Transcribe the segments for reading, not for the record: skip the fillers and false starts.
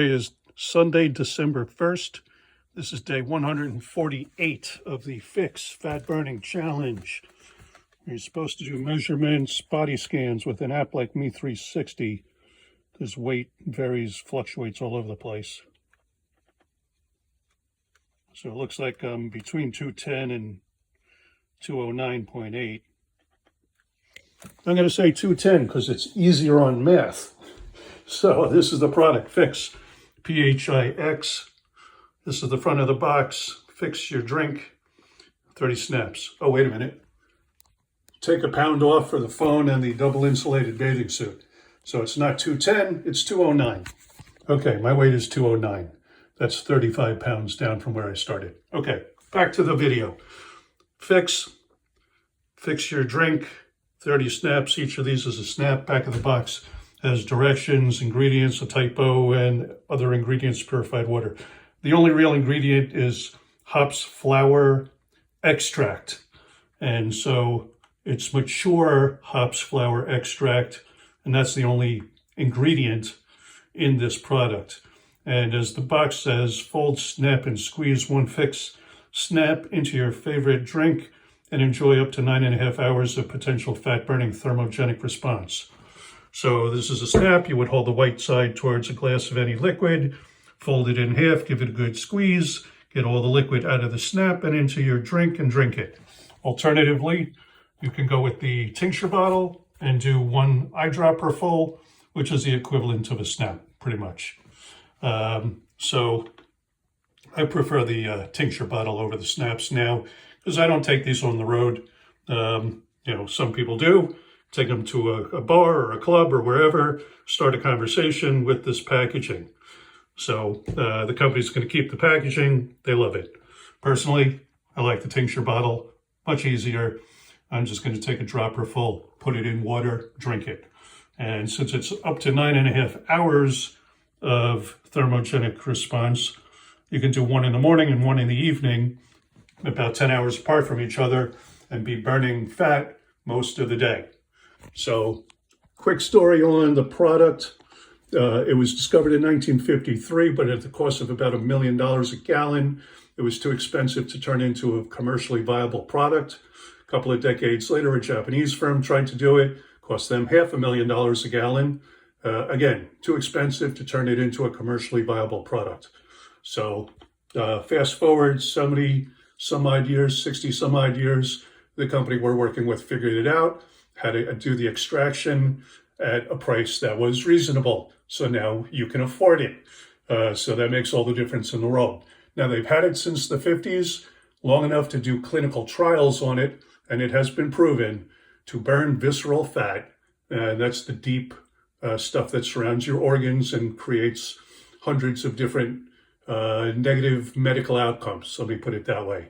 Today is Sunday, December 1st. This is day 148 of the pHix Fat Burning Challenge. You're supposed to do measurements, body scans with an app like Me360 because weight varies, fluctuates all over the place. So it looks like I'm between 210 and 209.8. I'm going to say 210 because it's easier on math. So this is the product, pHix, pHix. This is the front of the box. Fix your drink, 30 snaps. Oh, wait a minute. Take a pound off for the phone and the double insulated bathing suit. So it's not 210, it's 209. Okay, my weight is 209. That's 35 pounds down from where I started. Okay, back to the video. Fix your drink, 30 snaps. Each of these is a snap. Back of the box has directions, ingredients, a typo, and other ingredients, purified water. The only real ingredient is hops flower extract. And so it's mature hops flower extract, and that's the only ingredient in this product. And as the box says, fold, snap, and squeeze one pHix snap into your favorite drink and enjoy up to 9.5 hours of potential fat-burning thermogenic response. So this is a snap. You would hold the white side towards a glass of any liquid, fold it in half, give it a good squeeze, get all the liquid out of the snap and into your drink and drink it. Alternatively, you can go with the tincture bottle and do one eyedropper full, which is the equivalent of a snap, pretty much. So I prefer the tincture bottle over the snaps now because I don't take these on the road. Some people do. Take them to a bar or a club or wherever, start a conversation with this packaging. So the company's going to keep the packaging. They love it. Personally, I like the tincture bottle. Much easier. I'm just going to take a dropper full, put it in water, drink it. And since it's up to 9.5 hours of thermogenic response, you can do one in the morning and one in the evening, about 10 hours apart from each other, and be burning fat most of the day. So, quick story on the product. It was discovered in 1953, but at the cost of about $1 million a gallon. It was too expensive to turn into a commercially viable product. A couple of decades later, a Japanese firm tried to do it. Cost them $500,000 a gallon. Again, too expensive to turn it into a commercially viable product. So, fast forward 70 some odd years, 60 some odd years, the company we're working with figured it out, how to do the extraction at a price that was reasonable. So now you can afford it. So that makes all the difference in the world. Now they've had it since the 50s, long enough to do clinical trials on it, and it has been proven to burn visceral fat. That's the deep stuff that surrounds your organs and creates hundreds of different negative medical outcomes. Let me put it that way.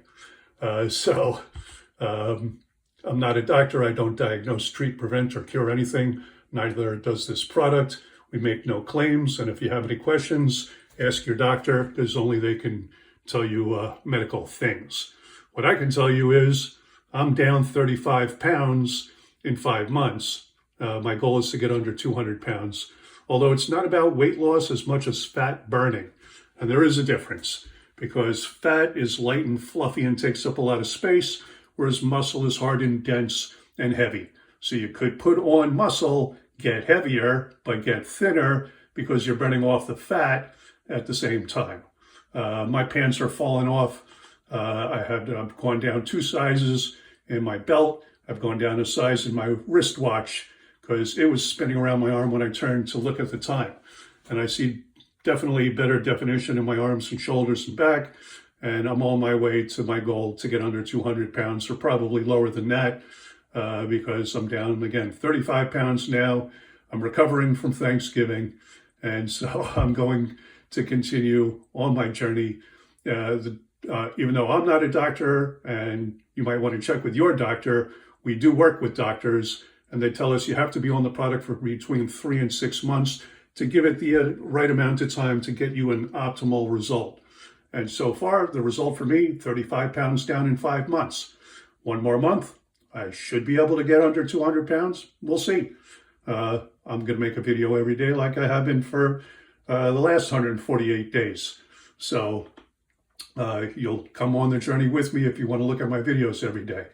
I'm not a doctor. I don't diagnose, treat, prevent, or cure anything. Neither does this product. We make no claims. And if you have any questions, ask your doctor, because only they can tell you medical things. What I can tell you is I'm down 35 pounds in 5 months. My goal is to get under 200 pounds, although it's not about weight loss as much as fat burning. And there is a difference because fat is light and fluffy and takes up a lot of space, whereas muscle is hard and dense and heavy. So you could put on muscle, get heavier, but get thinner because you're burning off the fat at the same time. My pants are falling off. I've gone down 2 sizes in my belt. I've gone down a size in my wristwatch because it was spinning around my arm when I turned to look at the time. And I see definitely better definition in my arms and shoulders and back. And I'm on my way to my goal to get under 200 pounds, or probably lower than that, because I'm down, again, 35 pounds now. I'm recovering from Thanksgiving, and so I'm going to continue on my journey. Even though I'm not a doctor, and you might want to check with your doctor, we do work with doctors, and they tell us you have to be on the product for between 3 and 6 months to give it the right amount of time to get you an optimal result. And so far, the result for me, 35 pounds down in 5 months. 1 more month, I should be able to get under 200 pounds. We'll see. I'm going to make a video every day like I have been for the last 148 days. So you'll come on the journey with me if you want to look at my videos every day.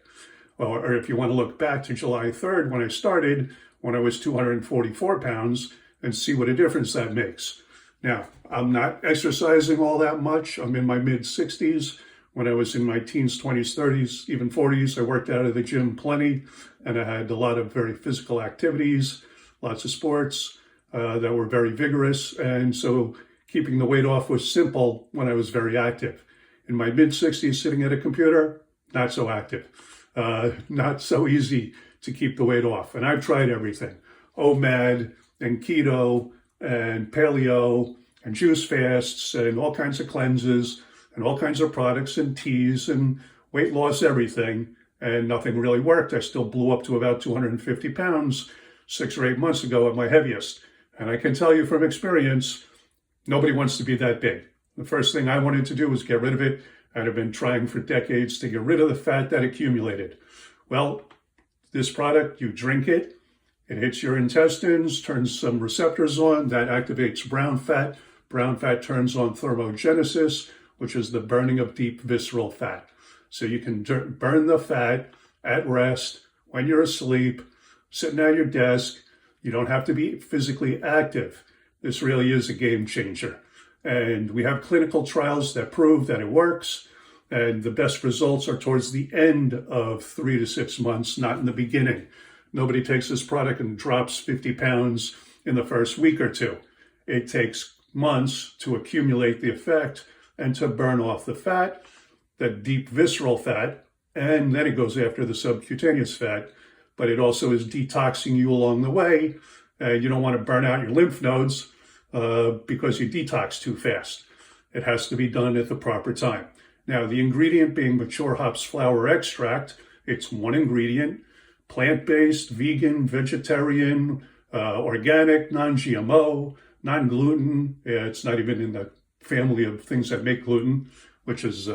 Or if you want to look back to July 3rd when I started, when I was 244 pounds, and see what a difference that makes. Now, I'm not exercising all that much. I'm in my mid-60s. When I was in my teens, 20s, 30s, even 40s, I worked out of the gym plenty, and I had a lot of very physical activities, lots of sports that were very vigorous, and so keeping the weight off was simple when I was very active. In my mid-60s, sitting at a computer, not so active. Not so easy to keep the weight off. And I've tried everything. OMAD and keto and paleo and juice fasts and all kinds of cleanses and all kinds of products and teas and weight loss everything. And nothing really worked. I still blew up to about 250 pounds 6 or 8 months ago at my heaviest. And I can tell you from experience, nobody wants to be that big. The first thing I wanted to do was get rid of it. And I've been trying for decades to get rid of the fat that accumulated. Well, this product, you drink it, it hits your intestines, turns some receptors on, that activates brown fat. Brown fat turns on thermogenesis, which is the burning of deep visceral fat. So you can burn the fat at rest, when you're asleep, sitting at your desk. You don't have to be physically active. This really is a game changer. And we have clinical trials that prove that it works. And the best results are towards the end of 3 to 6 months, not in the beginning. Nobody takes this product and drops 50 pounds in the first week or two. It takes months to accumulate the effect and to burn off the fat, the deep visceral fat, and then it goes after the subcutaneous fat. But it also is detoxing you along the way. You don't want to burn out your lymph nodes because you detox too fast. It has to be done at the proper time. Now, the ingredient being mature hops flower extract, it's one ingredient, plant-based, vegan, vegetarian, organic, non-GMO, non-gluten. It's not even in the family of things that make gluten, which is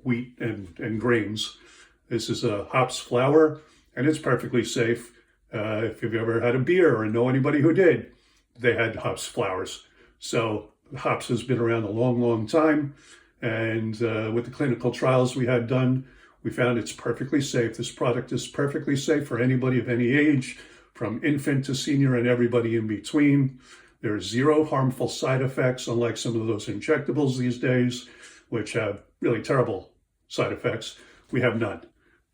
wheat and grains. This is a hops flower, and it's perfectly safe. If you've ever had a beer or know anybody who did, they had hops flowers. So hops has been around a long, long time. And with the clinical trials we had done, we found it's perfectly safe. This product is perfectly safe for anybody of any age, from infant to senior and everybody in between. There are 0 harmful side effects, unlike some of those injectables these days, which have really terrible side effects. We have none.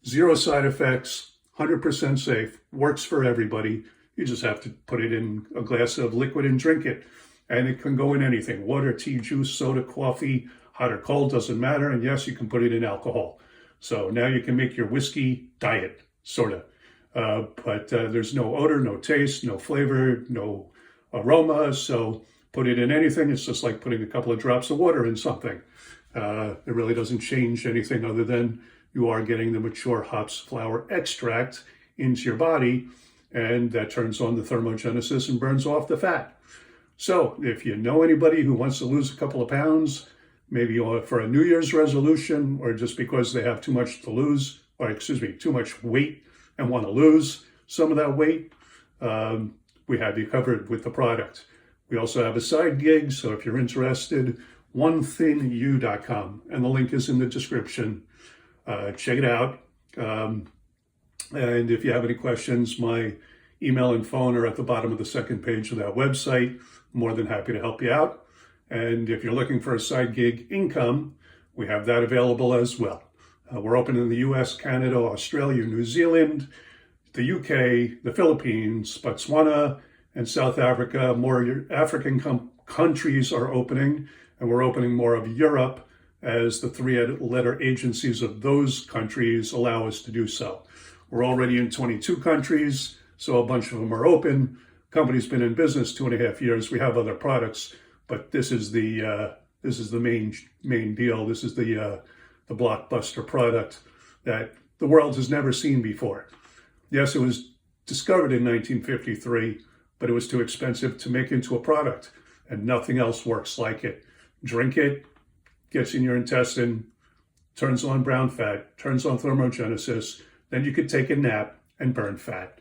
0 side effects, 100% safe, works for everybody. You just have to put it in a glass of liquid and drink it. And it can go in anything, water, tea, juice, soda, coffee, hot or cold, doesn't matter. And yes, you can put it in alcohol. So now you can make your whiskey diet, sort of. But there's no odor, no taste, no flavor, no aroma. So put it in anything. It's just like putting a couple of drops of water in something. It really doesn't change anything other than you are getting the mature hops flower extract into your body, and that turns on the thermogenesis and burns off the fat. So if you know anybody who wants to lose a couple of pounds, maybe for a New Year's resolution, or just because they have too much to lose, or too much weight and want to lose some of that weight, we have you covered with the product. We also have a side gig, so if you're interested, onethinyou.com, and the link is in the description. Check it out. And if you have any questions, my email and phone are at the bottom of the second page of that website. More than happy to help you out. And if you're looking for a side gig income, we have that available as well. We're open in the US, Canada, Australia, New Zealand, the UK, the Philippines, Botswana, and South Africa. More African countries are opening, and we're opening more of Europe as the 3-letter agencies of those countries allow us to do so. We're already in 22 countries, so a bunch of them are open. Company's been in business 2.5 years. We have other products, but this is the main deal. This is the blockbuster product that the world has never seen before. Yes, it was discovered in 1953, but it was too expensive to make into a product, and nothing else works like it. Drink it, gets in your intestine, turns on brown fat, turns on thermogenesis. Then you could take a nap and burn fat.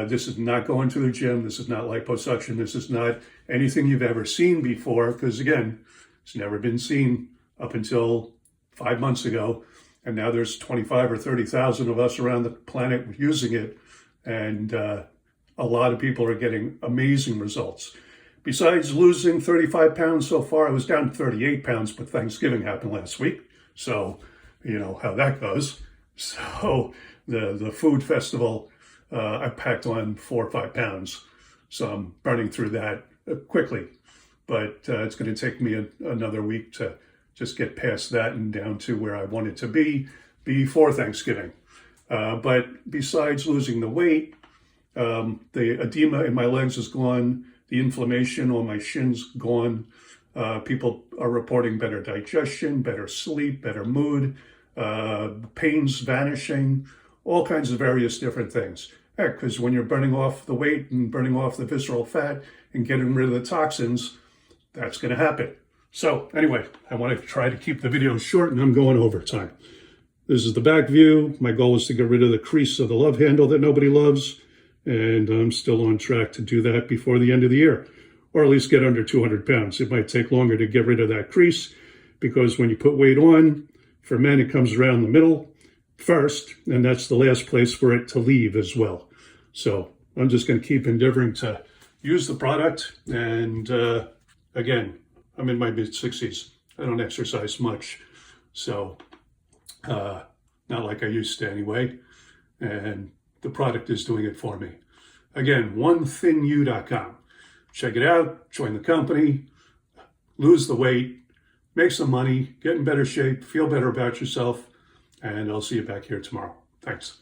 This is not going to the gym. This is not liposuction. This is not anything you've ever seen before, because again, it's never been seen up until 5 months ago. And now there's 25 or 30,000 of us around the planet using it. And a lot of people are getting amazing results. Besides losing 35 pounds so far, I was down to 38 pounds, but Thanksgiving happened last week. So, you know how that goes. So the food festival, I packed on 4 or 5 pounds. So I'm burning through that quickly. But it's going to take me another week to just get past that and down to where I wanted to be before Thanksgiving. But besides losing the weight, the edema in my legs is gone. The inflammation on my shins gone. People are reporting better digestion, better sleep, better mood, pains vanishing, all kinds of various different things. Because when you're burning off the weight and burning off the visceral fat and getting rid of the toxins, that's going to happen. So anyway, I want to try to keep the video short, and I'm going over time. This is the back view. My goal is to get rid of the crease of the love handle that nobody loves. And I'm still on track to do that before the end of the year, or at least get under 200 pounds. It might take longer to get rid of that crease, because when you put weight on, for men, it comes around the middle first, and that's the last place for it to leave as well. So I'm just going to keep endeavoring to use the product. And again, I'm in my mid-60s. I don't exercise much, so not like I used to anyway. And the product is doing it for me. Again, onethinyou.com. Check it out, join the company, lose the weight, make some money, get in better shape, feel better about yourself, and I'll see you back here tomorrow. Thanks.